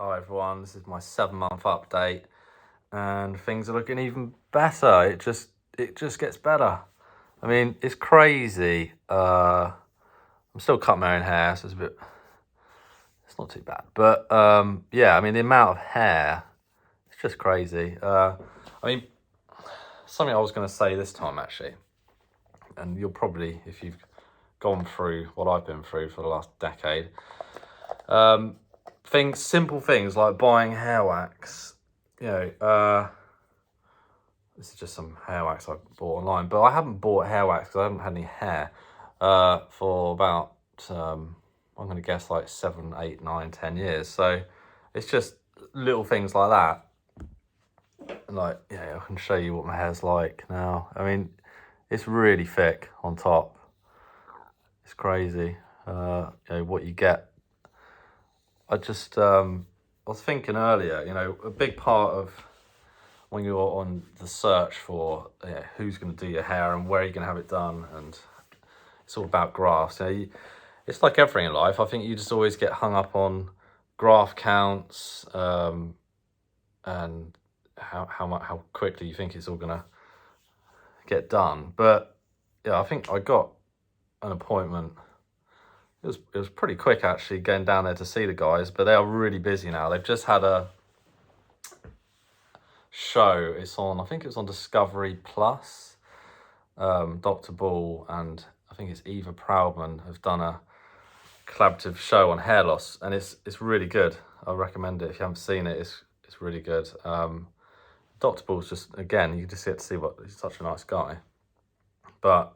Hi everyone, this is my 7-month update and things are looking even better. It just gets better. I mean, it's crazy. I'm still cutting my own hair, so it's not too bad. But yeah, I mean the amount of hair, it's just crazy. I mean, something I was gonna say this time actually, and you'll probably, if you've gone through what I've been through for the last decade, simple things like buying hair wax. This is just some hair wax I bought online, but I haven't bought hair wax because I haven't had any hair for about I'm going to guess like 7, 8, 9, 10 years. So it's just little things like that. Like, I can show you what my hair's like now. I mean, it's really thick on top. It's crazy. What you get. I was thinking earlier, a big part of when you're on the search for who's going to do your hair and where you're going to have it done, and it's all about grafts. It's like everything in life. I think you just always get hung up on graft counts and how quickly you think it's all going to get done. But yeah, I think I got an appointment. It was pretty quick actually going down there to see the guys, but they are really busy now. They've just had a show. I think it's on Discovery Plus. Dr. Ball and I think it's Eva Proudman have done a collaborative show on hair loss, and it's really good. I recommend it if you haven't seen it. It's really good. Dr. Ball's just, again, you just get to see he's such a nice guy. But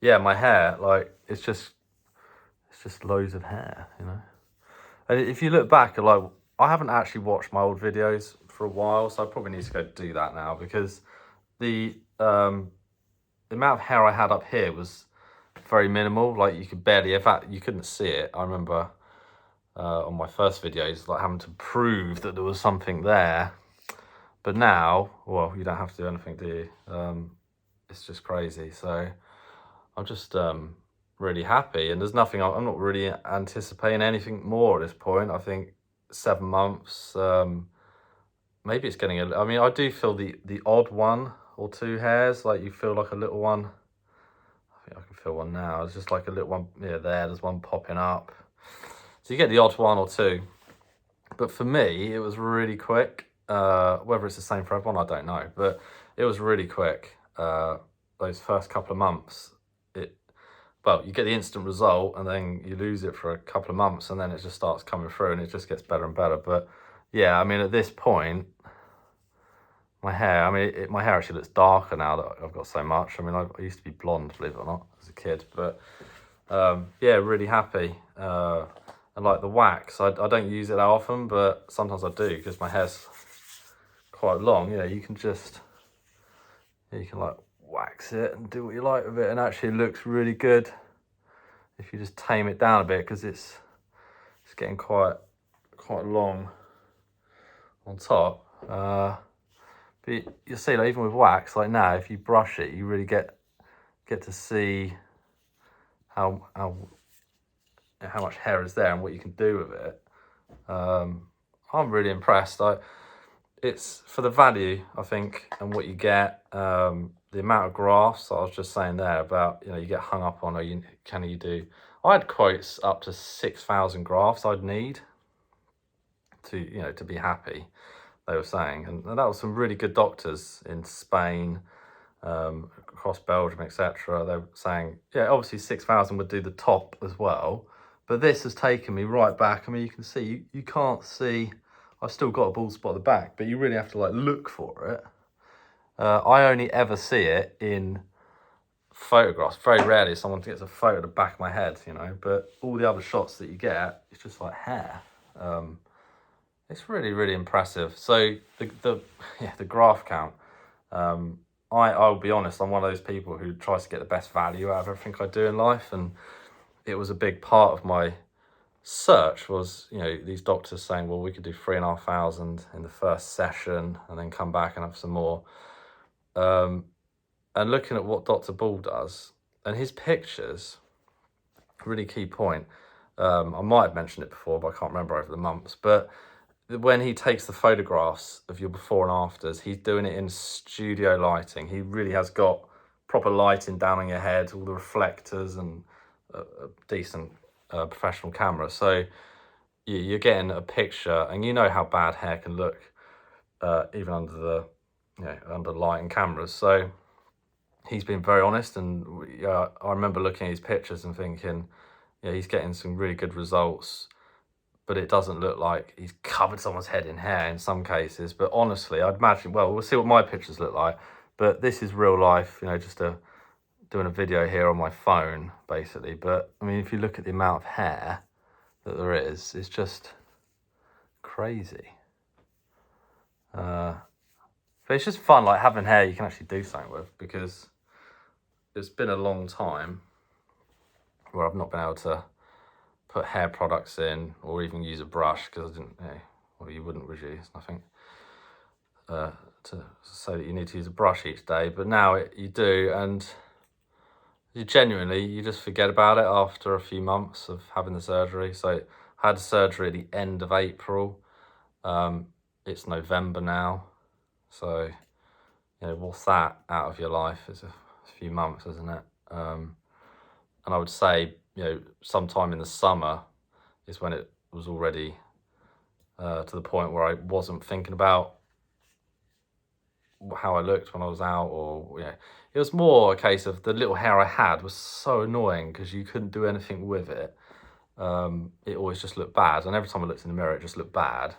yeah, my hair, like, it's just loads of hair, And if you look back at, like, I haven't actually watched my old videos for a while, so I probably need to go do that now, because the amount of hair I had up here was very minimal. Like, you could barely, in fact, you couldn't see it. I remember on my first videos, like, having to prove that there was something there. But now, well, you don't have to do anything, do you? It's just crazy. So I'm just really happy, and there's nothing, I'm not really anticipating anything more at this point. I think 7 months, maybe it's getting I mean, I do feel the odd 1 or 2 hairs, like you feel like a little one. I think I can feel one now. It's just like a little one, there's one popping up. So you get the odd 1 or 2. But for me, it was really quick. Whether it's the same for everyone, I don't know. But it was really quick. Those first couple of months, you get the instant result, and then you lose it for a couple of months, and then it just starts coming through, and it just gets better and better. But yeah, I mean, at this point, my hair actually looks darker now that I've got so much. I mean, I used to be blonde, believe it or not, as a kid. But yeah, really happy. And like the wax, I don't use it that often, but sometimes I do because my hair's quite long. You can like wax it and do what you like with it, and actually it looks really good if you just tame it down a bit, because it's getting quite long on top. But you'll see, like, even with wax, like now, if you brush it, you really get to see how much hair is there and what you can do with it. I'm really impressed. It's for the value, I think, and what you get. The amount of grafts I was just saying there about, you get hung up on, I had quotes up to 6,000 grafts I'd need to be happy, they were saying, and that was some really good doctors in Spain, across Belgium, etc. They were saying, obviously 6,000 would do the top as well, but this has taken me right back. I mean, you can see, you can't see, I've still got a bald spot at the back, but you really have to like look for it. I only ever see it in photographs. Very rarely someone gets a photo of the back of my head, but all the other shots that you get, it's just like hair. It's really, really impressive. So the graft count, I'll be honest, I'm one of those people who tries to get the best value out of everything I do in life, and it was a big part of my search was, these doctors saying, well, we could do 3,500 in the first session and then come back and have some more. And looking at what Dr. Ball does, and his pictures, really key point, I might have mentioned it before, but I can't remember over the months. But when he takes the photographs of your before and afters, he's doing it in studio lighting. He really has got proper lighting down on your head, all the reflectors, and a decent professional camera. So you're getting a picture, and you know how bad hair can look, even under the under light and cameras. So he's been very honest, and I remember looking at his pictures and thinking, yeah, he's getting some really good results. But it doesn't look like he's covered someone's head in hair in some cases. But honestly, I'd imagine, well, we'll see what my pictures look like. But this is real life, just doing a video here on my phone, basically. But, I mean, if you look at the amount of hair that there is, it's just crazy. But it's just fun, like having hair you can actually do something with, because it's been a long time where I've not been able to put hair products in or even use a brush, because I didn't, well, you wouldn't, would you? It's nothing to say that you need to use a brush each day, but now you do, and you just forget about it after a few months of having the surgery. So I had the surgery at the end of April. It's November now, so what's that out of your life? It's a few months, isn't it? And I would say sometime in the summer is when it was already to the point where I wasn't thinking about how I looked when I was out, or it was more a case of the little hair I had was so annoying because you couldn't do anything with it. It always just looked bad, and every time I looked in the mirror it just looked bad.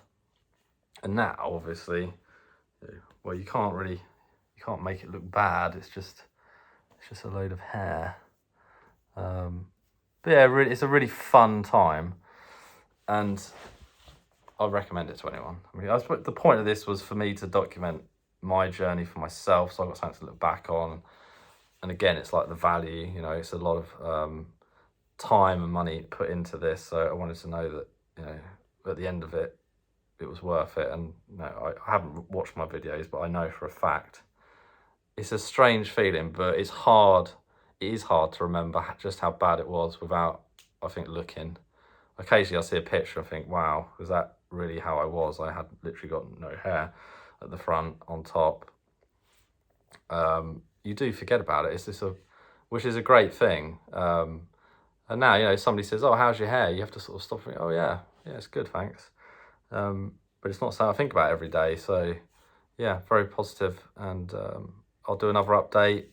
And now obviously, well, you can't make it look bad. It's just a load of hair. But yeah, really, it's a really fun time, and I recommend it to anyone. I mean, the point of this was for me to document my journey for myself, so I've got something to look back on. And again, it's like the value, it's a lot of time and money put into this, so I wanted to know that at the end of it, it was worth it. And I haven't watched my videos, but I know for a fact it's a strange feeling, but it is hard to remember just how bad it was without, I think, looking. Occasionally I see a picture and think, wow, was that really how I was? I had literally got no hair at the front, on top. You do forget about it. It's just which is a great thing. And now, somebody says, oh, how's your hair? You have to sort of stop and think, oh yeah, it's good, thanks. But it's not something I think about every day. So yeah, very positive. And I'll do another update.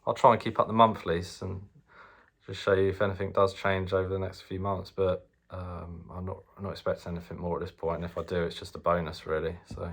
I'll try and keep up the monthlies and just show you if anything does change over the next few months. But I'm not expecting anything more at this point. And if I do, it's just a bonus, really. So.